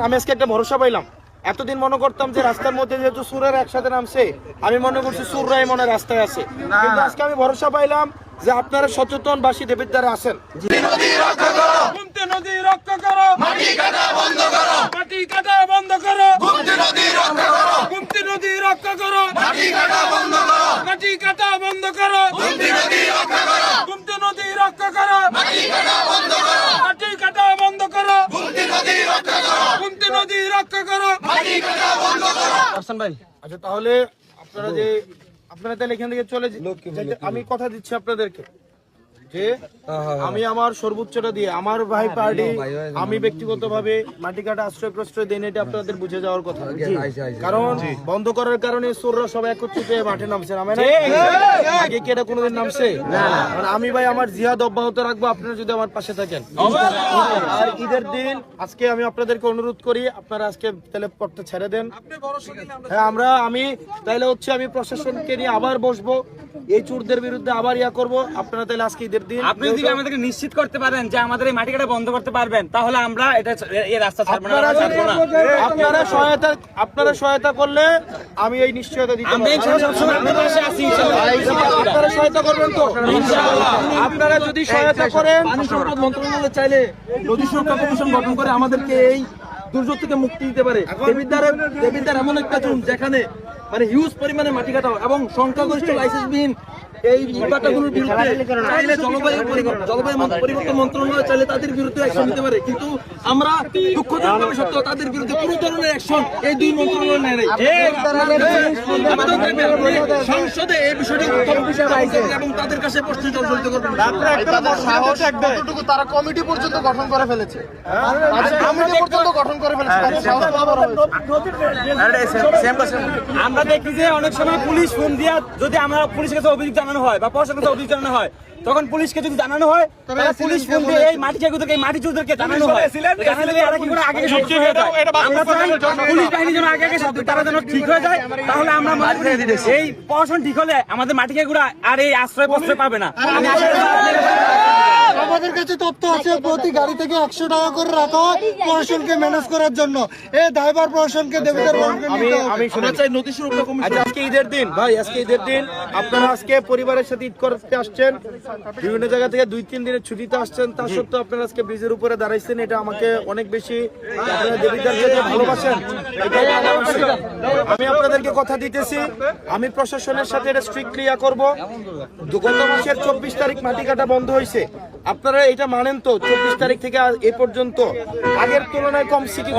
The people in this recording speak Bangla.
আমি আজকে একটা ভরসা পাইলাম। এতদিন মনে করতাম যে রাস্তার মধ্যে যেহেতু সুরের একসাথে নামছে, আমি মনে করছি সুররাই মনে রাস্তায় আছে, কিন্তু আজকে আমি ভরসা পাইলাম যে আপনারা সচেতন বাসী দেবীর দ্বারা আছেন। আচ্ছা, তাহলে আপনারা তাহলে এখান থেকে চলে আমি কথা দিচ্ছি আপনাদেরকে যে আমি আমার সর্বোচ্চটা দিয়ে আমার ভাই পার্টি আমি ব্যক্তিগতভাবে মাটি কাটা আশ্রয় প্রশ্রয় দেন, এটা আপনাদের বুঝে যাওয়ার কথা। কারণ বন্ধ করার কারণে চোররা সবাই একত্রিত হয়ে মাঠে নামছে, আগে কি এটা কোনোদিন নামছে? আমি ভাই আমার জিহাদ অব্যাহত রাখবো আপনারা যদি আমার পাশে থাকেন। আর ঈদের দিন আজকে আমি আপনাদেরকে অনুরোধ করি আপনারা আজকে তাহলে পথটা ছেড়ে দেন। হ্যাঁ, আমি তাইলে আমি প্রশাসনকে নিয়ে আবার বসবো, এই চোরদের বিরুদ্ধে আবার করবো। আপনারা তাহলে আজকে ঈদের দিন আপনি যদি আমাদেরকে নিশ্চিত করতে পারেন যে আমাদের এই মাটি কাটা বন্ধ করতে পারবেন, তাহলে আমরা এই রাস্তা ছাড়বো না। আপনারা সহায়তা করলে আমি এই নিশ্চয়তা দিতে পারি। আপনারা সহায়তা করবেন তো? আপনারা যদি সহায়তা করেন, পানি সম্পদ মন্ত্রণালয় চাইলে নদী সুরক্ষা কমিশন গঠন করে আমাদেরকে এই দুর্যোগ থেকে মুক্তি দিতে পারে। দেবিদ্বার এমন একটা জোন যেখানে মানে হিউজ পরিমাণে মাটি কাটা এবং সংখ্যাগরিষ্ঠ লাইসেন্সবিহীন এই ইটভাটাগুলোর বিরুদ্ধে চাইলে জলবায়ু পরিবর্তন মন্ত্রণালয় চাইলে তাদের বিরুদ্ধে অ্যাকশন নিতে পারে, কিন্তু আমরা দুঃখজনকভাবে সত্য তাদের বিরুদ্ধে কোনো ধরনের অ্যাকশন এই দুই মন্ত্রণালয় নেয় নাই। সংসদে এই বিষয়টি এবং তাদের কাছে প্রশ্ন জড়িত করবেন। তারা কমিটি পর্যন্ত গঠন করে ফেলেছে, আমরা দেখি যে অনেক সময় পুলিশ ফোন দিয়া যদি আমরা পুলিশের কাছে অভিযোগ জানানো হয় বা প্রশাসনের কাছে অভিযোগ জানানো হয়, তখন পুলিশকে যদি জানানো হয় তাহলে পুলিশ ফোন দিয়ে এই মাটি চাকুদেরকে এই মাটি চোরদেরকে জানানো হয়। জানালে এরা কি করে আগে সত্যি হয়ে যায়। আমরা চাই পুলিশ বাহিনী যেন আগে সত্যি তারা যেন ঠিক হয়ে যায়, তাহলে আমরা এই প্রশাসন ঠিক হলে আমাদের মাটি চাকুরা আর এই আশ্রয় প্রশ্রয় পাবে না। আমাদের কাছে তথ্য আছে প্রতি গাড়ি থেকে 100 টাকা করে রাখা হয় প্রশাসনকে ম্যানেজ করার জন্য। এই দায়ভার প্রশাসনকে দেবীদের নদী সুরক্ষা কমিশন। আজকে ঈদের দিন ভাই, আজকে ঈদের দিন আপনারা আজকে পরিবারের সাথে ঈদ করতে আসছেন, বিভিন্ন জায়গা থেকে 2-3 দিনের ছুটিতে আসছেন, তা সত্ত্বেও আপনারা আজকে ব্রিজের উপরে দাঁড়াইছেন, এটা আমাকে অনেক বেশি দেবীদেরকে যে ভালোবাসেন আমি আপনাদেরকে কথা দিতেছি। আমি প্রশাসনের সাথে এটা স্ট্রিক্টলি করবো। গত মাসের 24 তারিখ মাটি কাটা বন্ধ হয়েছে, আপনারা এটা মানেন তো? 24 তারিখ থেকে এ পর্যন্ত আগের তুলনায় কম সিটি